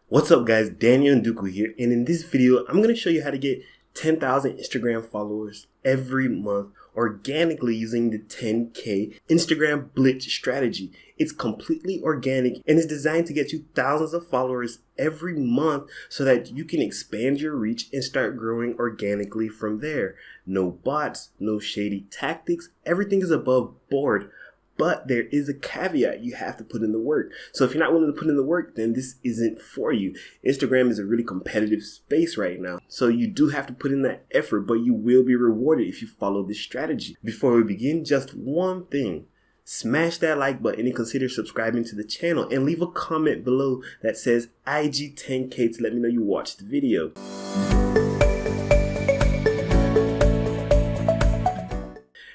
What's up guys, Daniel Ndukwu here, and in this video I'm going to show you how to get 10,000 Instagram followers every month organically using the 10K Instagram Blitz strategy. It's completely organic and is designed to get you thousands of followers every month so that you can expand your reach and start growing organically from there. No bots, no shady tactics, everything is above board. But there is a caveat: you have to put in the work. So if you're not willing to put in the work, then this isn't for you. Instagram is a really competitive space right now. So you do have to put in that effort, but you will be rewarded if you follow this strategy. Before we begin, just one thing. Smash that like button and consider subscribing to the channel, and leave a comment below that says IG10K to let me know you watched the video.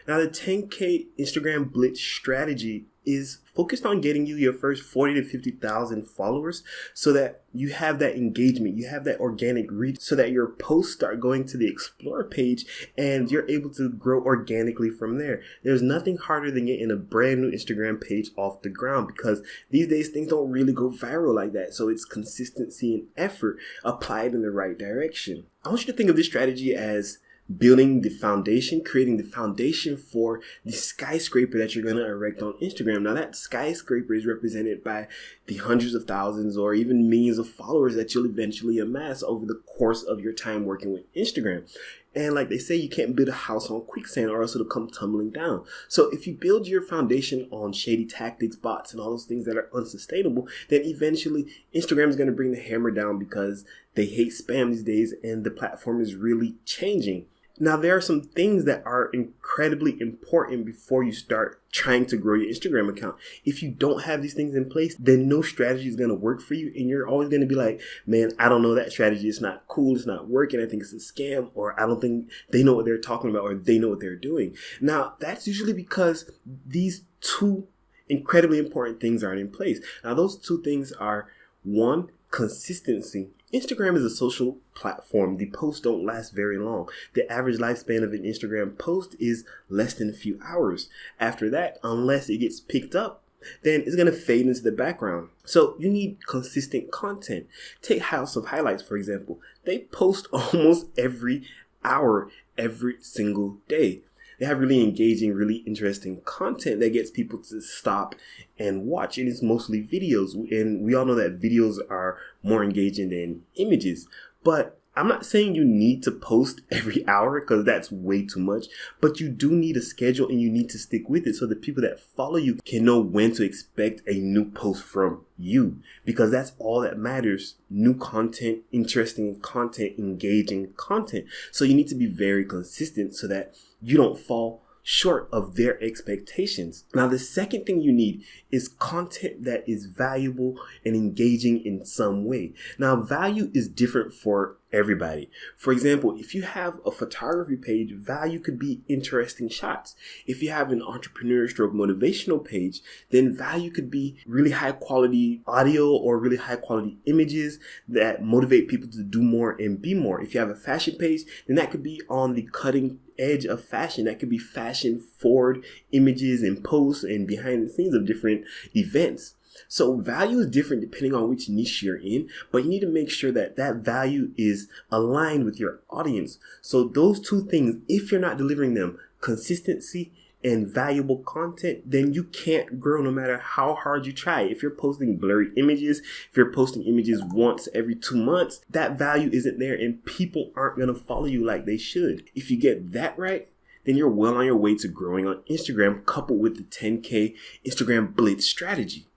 Now, the 10K Instagram Blitz strategy is focused on getting you your first 40 to 50,000 followers so that you have that engagement, you have that organic reach, so that your posts start going to the Explore page and you're able to grow organically from there. There's nothing harder than getting a brand new Instagram page off the ground, because these days things don't really go viral like that. So it's consistency and effort applied in the right direction. I want you to think of this strategy as building the foundation, creating the foundation for the skyscraper that you're going to erect on Instagram. Now, that skyscraper is represented by the hundreds of thousands or even millions of followers that you'll eventually amass over the course of your time working with Instagram. And like they say, you can't build a house on quicksand or else it'll come tumbling down. So if you build your foundation on shady tactics, bots, and all those things that are unsustainable, then eventually Instagram is going to bring the hammer down, because they hate spam these days and the platform is really changing. Now, there are some things that are incredibly important before you start trying to grow your Instagram account. If you don't have these things in place, then no strategy is going to work for you. And you're always going to be like, man, I don't know that strategy. It's not cool. It's not working. I think it's a scam, or I don't think they know what they're talking about, or they know what they're doing. Now, that's usually because these two incredibly important things aren't in place. Now, those two things are: one, consistency. Instagram is a social platform. The posts don't last very long. The average lifespan of an Instagram post is less than a few hours. After that, unless it gets picked up, then it's going to fade into the background. So you need consistent content. Take House of Highlights, for example. They post almost every hour, every single day. They have really engaging, really interesting content that gets people to stop and watch. It is mostly videos, and we all know that videos are more engaging than images. But I'm not saying you need to post every hour, because that's way too much, but you do need a schedule and you need to stick with it so the people that follow you can know when to expect a new post from you, because that's all that matters. New content, interesting content, engaging content. So you need to be very consistent so that you don't fall short of their expectations. Now, the second thing you need is content that is valuable and engaging in some way. Now, value is different for everybody. For example, if you have a photography page, value could be interesting shots. If you have an entrepreneur stroke motivational page, then value could be really high quality audio or really high quality images that motivate people to do more and be more. If you have a fashion page, then that could be on the cutting edge of fashion. That could be fashion forward images and posts and behind the scenes of different events. So value is different depending on which niche you're in, but you need to make sure that that value is aligned with your audience. So those two things, if you're not delivering them, consistency and valuable content, then you can't grow no matter how hard you try. If you're posting blurry images, if you're posting images once every 2 months, that value isn't there and people aren't going to follow you like they should. If you get that right, then you're well on your way to growing on Instagram, coupled with the 10K Instagram Blitz strategy.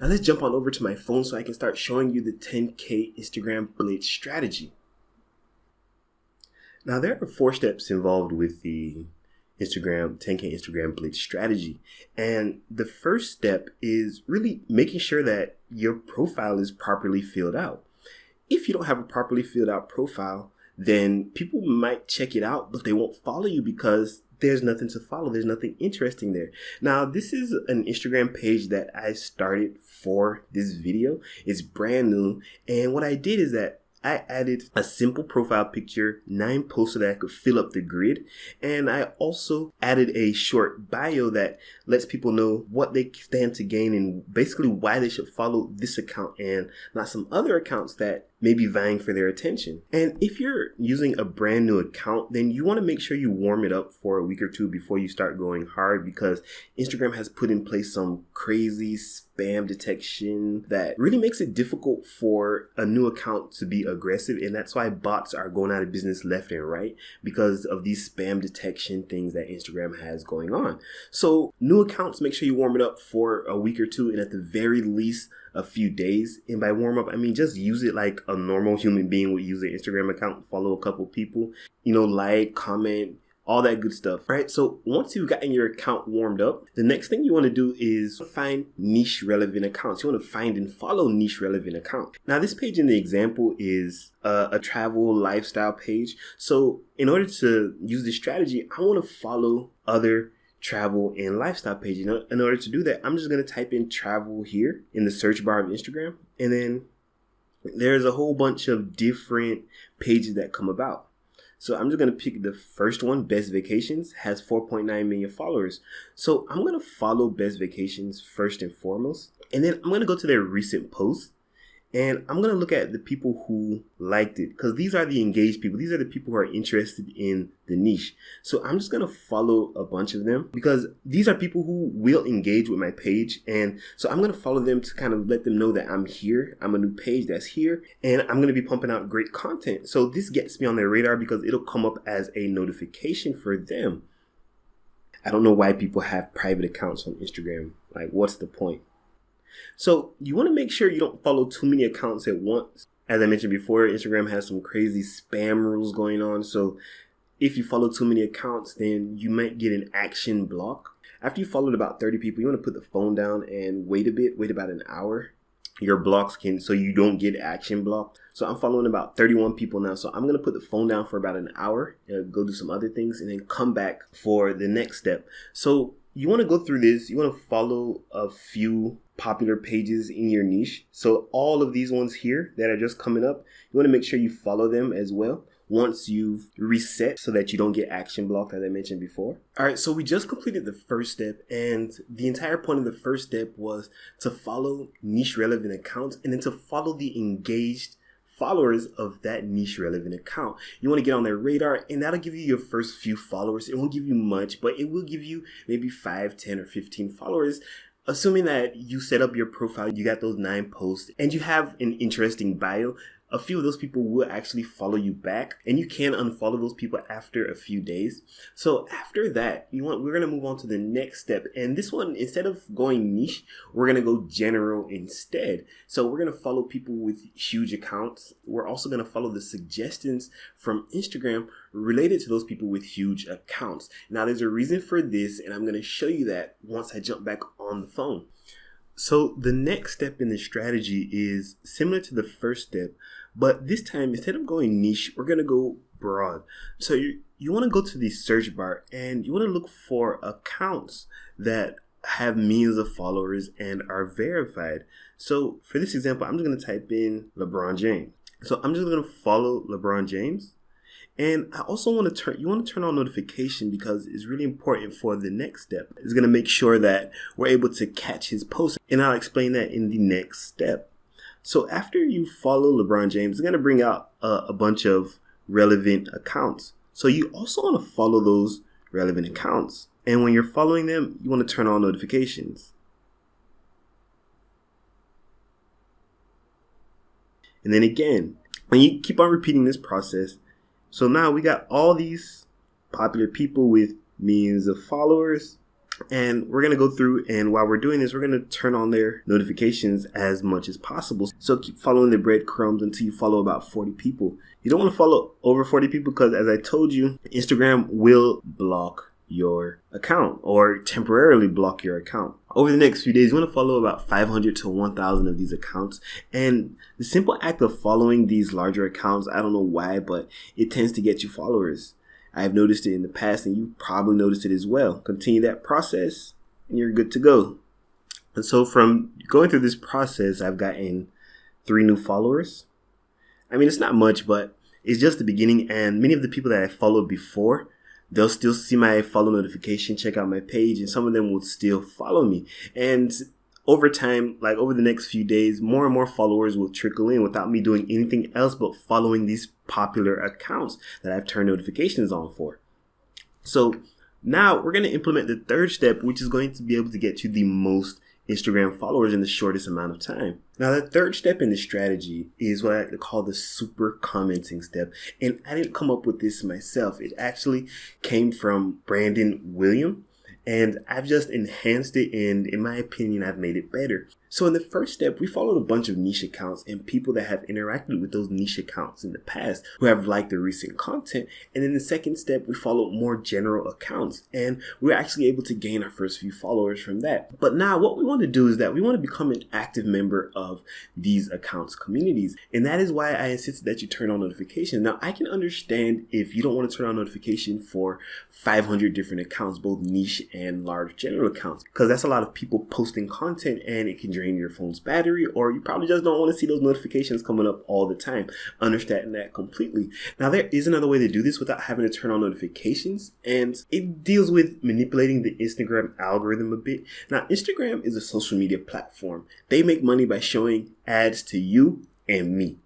Now let's jump on over to my phone so I can start showing you the 10K Instagram Blitz strategy. Now, there are 4 steps involved with the 10K Instagram Blitz strategy. And the first step is really making sure that your profile is properly filled out. If you don't have a properly filled out profile, then people might check it out, but they won't follow you because there's nothing to follow. There's nothing interesting there. Now, this is an Instagram page that I started for this video. It's brand new. And what I did is that I added a simple profile picture, 9 posts so that I could fill up the grid. And I also added a short bio that lets people know what they stand to gain and basically why they should follow this account and not some other accounts that may be vying for their attention. And if you're using a brand new account, then you want to make sure you warm it up for a week or two before you start going hard, because Instagram has put in place some crazy spam detection that really makes it difficult for a new account to be aggressive. And that's why bots are going out of business left and right, because of these spam detection things that Instagram has going on. So new accounts, make sure you warm it up for a week or two, and at the very least a few days. And by warm up, I mean just use it like a normal human being would use an Instagram account. Follow a couple people, like, comment, all that good stuff, right? So once you've gotten your account warmed up, the next thing you want to do is find niche relevant accounts. You want to find and follow niche relevant accounts. Now, this page in the example is a travel lifestyle page. So in order to use this strategy, I want to follow other travel and lifestyle pages. In order to do that, I'm just going to type in travel here in the search bar of Instagram. And then there's a whole bunch of different pages that come about. So I'm just going to pick the first one, Best Vacations, has 4.9 million followers. So I'm going to follow Best Vacations first and foremost. And then I'm going to go to their recent posts. And I'm going to look at the people who liked it, because these are the engaged people. These are the people who are interested in the niche. So I'm just going to follow a bunch of them, because these are people who will engage with my page. And so I'm going to follow them to kind of let them know that I'm here. I'm a new page that's here, and I'm going to be pumping out great content. So this gets me on their radar because it'll come up as a notification for them. I don't know why people have private accounts on Instagram. Like, what's the point? So you want to make sure you don't follow too many accounts at once. As I mentioned before, Instagram has some crazy spam rules going on. So if you follow too many accounts, then you might get an action block. After you followed about 30 people, you want to put the phone down and wait a bit, wait about an hour. Your blocks so you don't get action blocked. So I'm following about 31 people now. So I'm going to put the phone down for about an hour, go do some other things, and then come back for the next step. So you want to go through this. You want to follow a few popular pages in your niche. So all of these ones here that are just coming up, you want to make sure you follow them as well once you've reset so that you don't get action blocked, as I mentioned before. All right, so we just completed the first step, and the entire point of the first step was to follow niche relevant accounts and then to follow the engaged followers of that niche relevant account. You want to get on their radar, and that'll give you your first few followers. It won't give you much, but it will give you maybe 5, 10, or 15 followers. Assuming that you set up your profile, you got those 9 posts, and you have an interesting bio, a few of those people will actually follow you back, and you can unfollow those people after a few days. So after that, we're going to move on to the next step. And this one, instead of going niche, we're going to go general instead. So we're going to follow people with huge accounts. We're also going to follow the suggestions from Instagram related to those people with huge accounts. Now, there's a reason for this, and I'm going to show you that once I jump back on the phone. So the next step in the strategy is similar to the first step, but this time, instead of going niche, we're going to go broad. So you want to go to the search bar, and you want to look for accounts that have millions of followers and are verified. So for this example, I'm just going to type in LeBron James. So I'm just going to follow LeBron James. And I also want to turn on notification, because it's really important for the next step. It's going to make sure that we're able to catch his post. And I'll explain that in the next step. So after you follow LeBron James, it's going to bring out a bunch of relevant accounts. So you also want to follow those relevant accounts. And when you're following them, you want to turn on notifications. And then again, when you keep on repeating this process, so now we got all these popular people with millions of followers, and we're going to go through, and while we're doing this, we're going to turn on their notifications as much as possible. So keep following the breadcrumbs until you follow about 40 people. You don't want to follow over 40 people because, as I told you, Instagram will block your account or temporarily block your account. Over the next few days, you want to follow about 500 to 1,000 of these accounts. And the simple act of following these larger accounts, I don't know why, but it tends to get you followers. I've noticed it in the past, and you've probably noticed it as well. Continue that process, and you're good to go. And so from going through this process, I've gotten 3 new followers. I mean, it's not much, but it's just the beginning. And many of the people that I followed before, they'll still see my follow notification, check out my page, and some of them will still follow me. And over time, like over the next few days, more and more followers will trickle in without me doing anything else but following these popular accounts that I've turned notifications on for. So now we're going to implement the third step, which is going to be able to get you the most Instagram followers in the shortest amount of time. Now, the third step in the strategy is what I like to call the super commenting step. And I didn't come up with this myself. It actually came from Brandon William, and I've just enhanced it, and in my opinion, I've made it better. So in the first step, we followed a bunch of niche accounts and people that have interacted with those niche accounts in the past who have liked the recent content. And in the second step, we followed more general accounts, and we're actually able to gain our first few followers from that. But now what we want to do is that we want to become an active member of these accounts communities. And that is why I insisted that you turn on notifications. Now, I can understand if you don't want to turn on notification for 500 different accounts, both niche and large general accounts, because that's a lot of people posting content and it can drain your phone's battery, or you probably just don't want to see those notifications coming up all the time. Understand that completely. Now, there is another way to do this without having to turn on notifications, and it deals with manipulating the Instagram algorithm a bit. Now, Instagram is a social media platform. They make money by showing ads to you and me.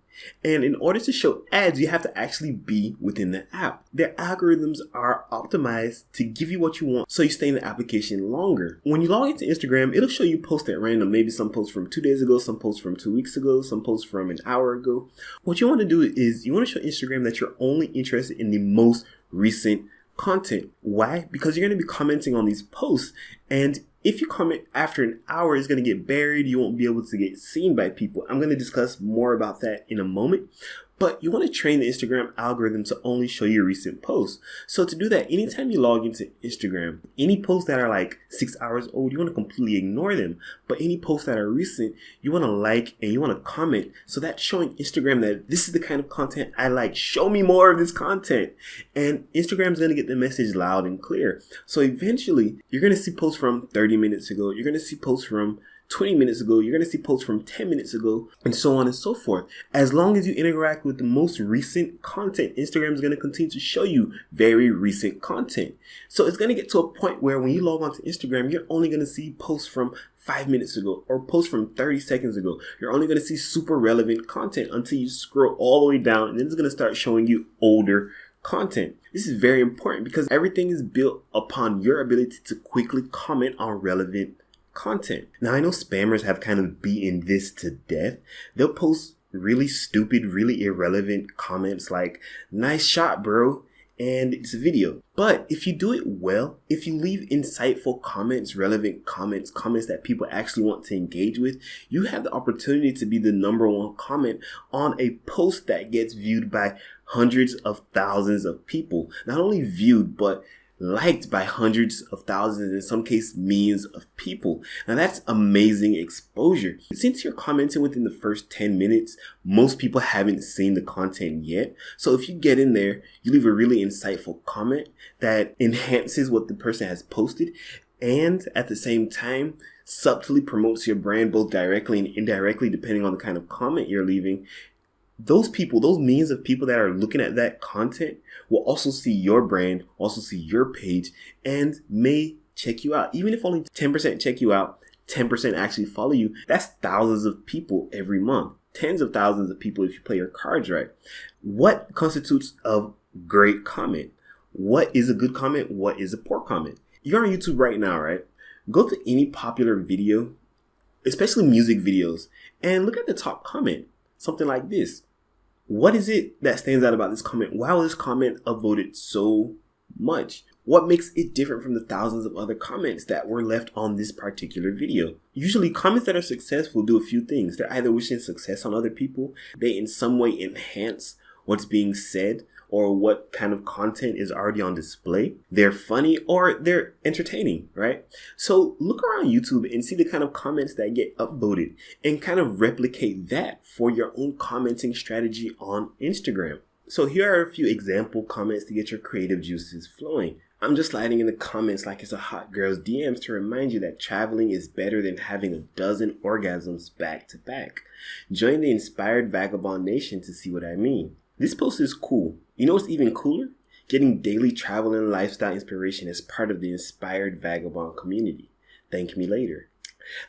And in order to show ads, you have to actually be within the app. Their algorithms are optimized to give you what you want, so you stay in the application longer. When you log into Instagram, it'll show you posts at random. Maybe some posts from 2 days ago, some posts from 2 weeks ago, some posts from an hour ago. What you want to do is you want to show Instagram that you're only interested in the most recent content. Why? Because you're going to be commenting on these posts, and if you comment after an hour, it's going to get buried. You won't be able to get seen by people. I'm going to discuss more about that in a moment. But you want to train the Instagram algorithm to only show you recent posts. So to do that, anytime you log into Instagram, any posts that are like 6 hours old, you want to completely ignore them. But any posts that are recent, you want to like and you want to comment. So that's showing Instagram that this is the kind of content I like. Show me more of this content. And Instagram's going to get the message loud and clear. So eventually, you're going to see posts from 30 minutes ago. You're going to see posts from 20 minutes ago, you're going to see posts from 10 minutes ago, and so on and so forth. As long as you interact with the most recent content, Instagram is going to continue to show you very recent content. So it's going to get to a point where when you log onto Instagram, you're only going to see posts from 5 minutes ago or posts from 30 seconds ago. You're only going to see super relevant content until you scroll all the way down, and then it's going to start showing you older content. This is very important because everything is built upon your ability to quickly comment on relevant content. Now, I know spammers have kind of beaten this to death. They'll post really stupid, really irrelevant comments like, "Nice shot, bro," and it's a video. But if you do it well, if you leave insightful comments, relevant comments that people actually want to engage with, you have the opportunity to be the number one comment on a post that gets viewed by hundreds of thousands of people. Not only viewed, but liked by hundreds of thousands, in some cases millions of people. Now that's amazing exposure. Since you're commenting within the first 10 minutes, most people haven't seen the content yet. So if you get in there, you leave a really insightful comment that enhances what the person has posted, and at the same time subtly promotes your brand both directly and indirectly depending on the kind of comment you're leaving, those people, those millions of people that are looking at that content will also see your brand, also see your page, and may check you out. Even if only 10% check you out, 10% actually follow you, that's thousands of people every month. Tens of thousands of people if you play your cards right. What constitutes a great comment? What is a good comment? What is a poor comment? You're on YouTube right now, right? Go to any popular video, especially music videos, and look at the top comment. Something like this. What is it that stands out about this comment? Why was this comment upvoted so much? What makes it different from the thousands of other comments that were left on this particular video? Usually comments that are successful do a few things. They're either wishing success on other people, they in some way enhance what's being said or what kind of content is already on display. They're funny or they're entertaining, right? So look around YouTube and see the kind of comments that get upvoted and kind of replicate that for your own commenting strategy on Instagram. So here are a few example comments to get your creative juices flowing. I'm just sliding in the comments like it's a hot girl's DMs to remind you that traveling is better than having a dozen orgasms back to back. Join the Inspired Vagabond Nation to see what I mean. This post is cool. You know what's even cooler? Getting daily travel and lifestyle inspiration as part of the Inspired Vagabond community. Thank me later.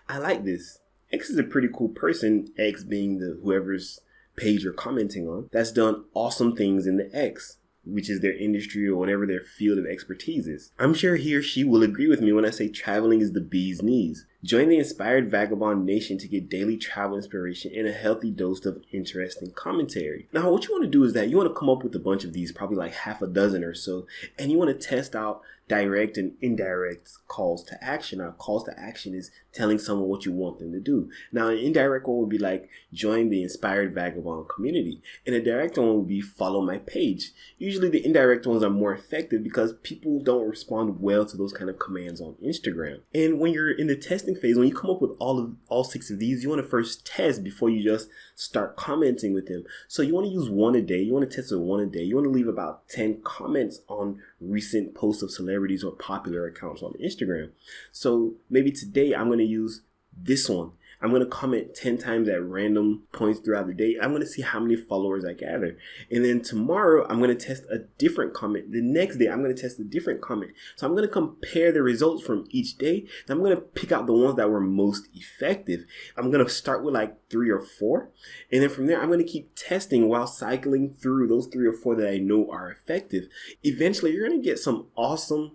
I like this. X is a pretty cool person, X being the whoever's page you're commenting on, that's done awesome things in the X, which is their industry or whatever their field of expertise is. I'm sure he or she will agree with me when I say traveling is the bee's knees. Join the Inspired Vagabond Nation to get daily travel inspiration and a healthy dose of interesting commentary. Now, what you want to do is that you want to come up with a bunch of these, probably like half a dozen or so, and you want to test out direct and indirect calls to action. Now, calls to action is telling someone what you want them to do. Now, an indirect one would be like, join the Inspired Vagabond community. And a direct one would be, follow my page. Usually the indirect ones are more effective because people don't respond well to those kind of commands on Instagram. And when you're in the testing phase, when you come up with all 6 of these, you want to first test before you just start commenting with them. So you want to use one a day. You want to test with one a day. You want to leave about 10 comments on recent posts of celebrities or popular accounts on Instagram. So maybe today I'm going to use this one. I'm going to comment 10 times at random points throughout the day. I'm going to see how many followers I gather. And then tomorrow, I'm going to test a different comment. The next day, I'm going to test a different comment. So I'm going to compare the results from each day. And I'm going to pick out the ones that were most effective. I'm going to start with like 3 or 4. And then from there, I'm going to keep testing while cycling through those 3 or 4 that I know are effective. Eventually, you're going to get some awesome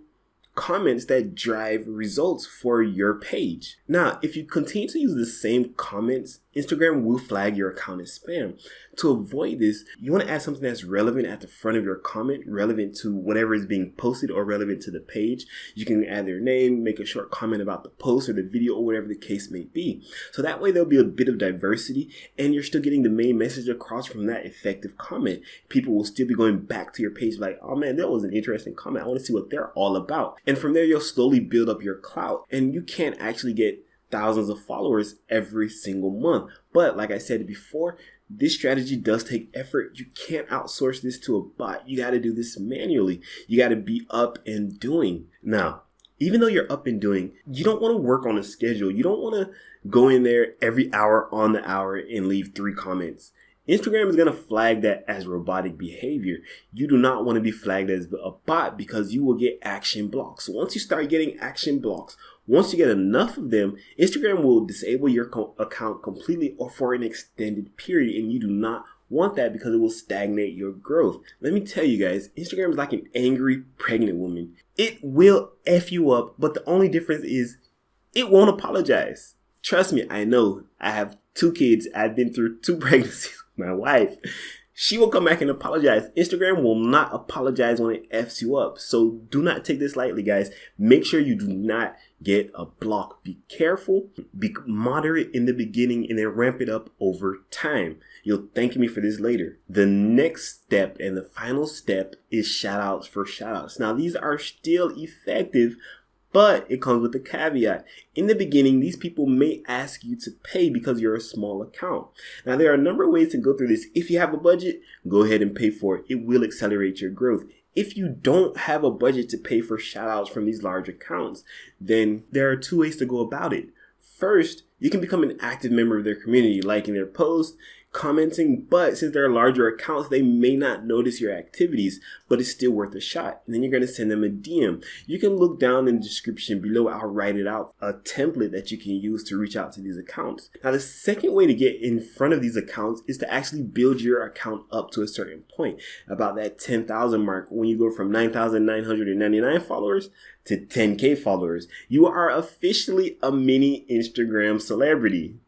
comments that drive results for your page. Now, if you continue to use the same comments, Instagram will flag your account as spam. To avoid this, you want to add something that's relevant at the front of your comment, relevant to whatever is being posted or relevant to the page. You can add their name, make a short comment about the post or the video or whatever the case may be. So that way there'll be a bit of diversity and you're still getting the main message across from that effective comment. People will still be going back to your page like, oh man, that was an interesting comment. I want to see what they're all about. And from there, you'll slowly build up your clout and you can't actually get thousands of followers every single month. But like I said before, this strategy does take effort. You can't outsource this to a bot. You got to do this manually. You got to be up and doing. Now, even though you're up and doing, you don't want to work on a schedule. You don't want to go in there every hour on the hour and leave 3 comments. Instagram is going to flag that as robotic behavior. You do not want to be flagged as a bot because you will get action blocks. So once you start getting action blocks, once you get enough of them, Instagram will disable your account completely or for an extended period. And you do not want that because it will stagnate your growth. Let me tell you guys, Instagram is like an angry pregnant woman. It will F you up, but the only difference is it won't apologize. Trust me, I know. I have 2 kids. I've been through 2 pregnancies. My wife, she will come back and apologize. Instagram will not apologize when it F's you up. So do not take this lightly, guys. Make sure you do not get a block. Be careful, be moderate in the beginning, and then ramp it up over time. You'll thank me for this later. The next step and the final step is shoutouts for shoutouts. Now, these are still effective, but it comes with a caveat. In the beginning, these people may ask you to pay because you're a small account. Now, there are a number of ways to go through this. If you have a budget, go ahead and pay for it. It will accelerate your growth. If you don't have a budget to pay for shoutouts from these large accounts, then there are 2 ways to go about it. First, you can become an active member of their community, liking their posts, commenting, but since they're larger accounts, they may not notice your activities, but it's still worth a shot. And then you're going to send them a DM. You can look down in the description below. I'll write it out, a template that you can use to reach out to these accounts. Now, the second way to get in front of these accounts is to actually build your account up to a certain point, about that 10,000 mark. When you go from 9,999 followers to 10K followers, you are officially a mini Instagram celebrity.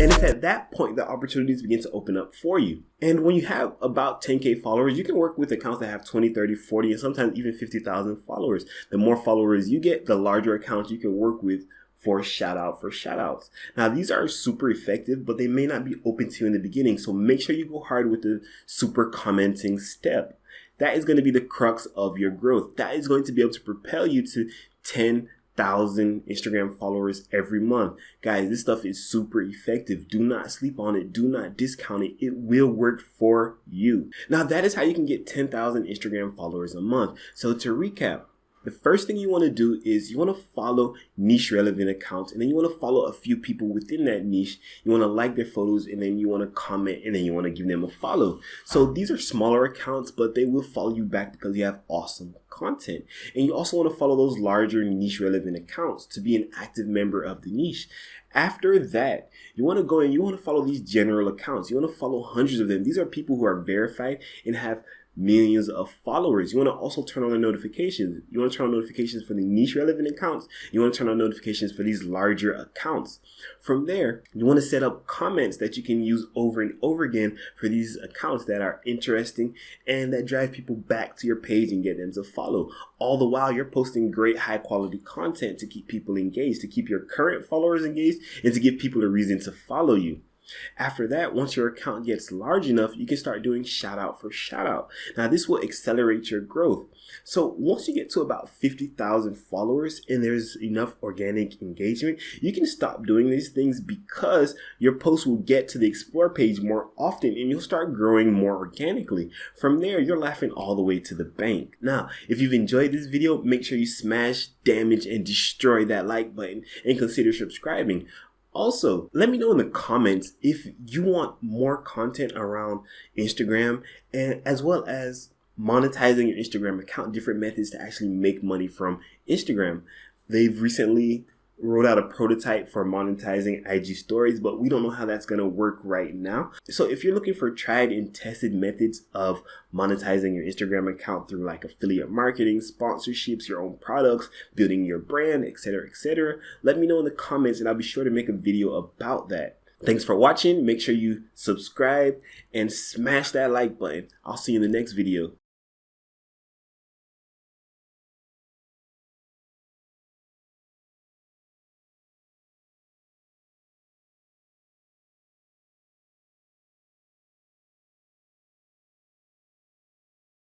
And it's at that point that opportunities begin to open up for you. And when you have about 10K followers, you can work with accounts that have 20, 30, 40, and sometimes even 50,000 followers. The more followers you get, the larger accounts you can work with for shoutouts. Now, these are super effective, but they may not be open to you in the beginning. So make sure you go hard with the super commenting step. That is going to be the crux of your growth. That is going to be able to propel you to 10 1,000 Instagram followers every month. Guys, this stuff is super effective. Do not sleep on it. Do not discount it. It will work for you. Now, that is how you can get 10,000 Instagram followers a month. So to recap, the first thing you want to do is you want to follow niche relevant accounts, and then you want to follow a few people within that niche. You want to like their photos, and then you want to comment, and then you want to give them a follow. So these are smaller accounts, but they will follow you back because you have awesome content. And you also want to follow those larger niche relevant accounts to be an active member of the niche. After that, you want to go and you want to follow these general accounts. You want to follow hundreds of them. These are people who are verified and have millions of followers. You want to also turn on the notifications. You want to turn on notifications for the niche relevant accounts. You want to turn on notifications for these larger accounts. From there, you want to set up comments that you can use over and over again for these accounts that are interesting and that drive people back to your page and get them to follow. All the while, you're posting great high quality content to keep people engaged, to keep your current followers engaged, and to give people a reason to follow you. After that, once your account gets large enough, you can start doing shout out for shout out. Now, this will accelerate your growth. So once you get to about 50,000 followers and there's enough organic engagement, you can stop doing these things because your posts will get to the explore page more often and you'll start growing more organically. From there, you're laughing all the way to the bank. Now, if you've enjoyed this video, make sure you smash, damage, and destroy that like button and consider subscribing. Also, let me know in the comments if you want more content around Instagram and as well as monetizing your Instagram account, different methods to actually make money from Instagram. They've recently rolled out a prototype for monetizing IG stories, but we don't know how that's going to work right now. So if you're looking for tried and tested methods of monetizing your Instagram account through like affiliate marketing, sponsorships, your own products, building your brand, etc., let me know in the comments and I'll be sure to make a video about that. Thanks for watching. Make sure you subscribe and smash that like button. I'll see you in the next video.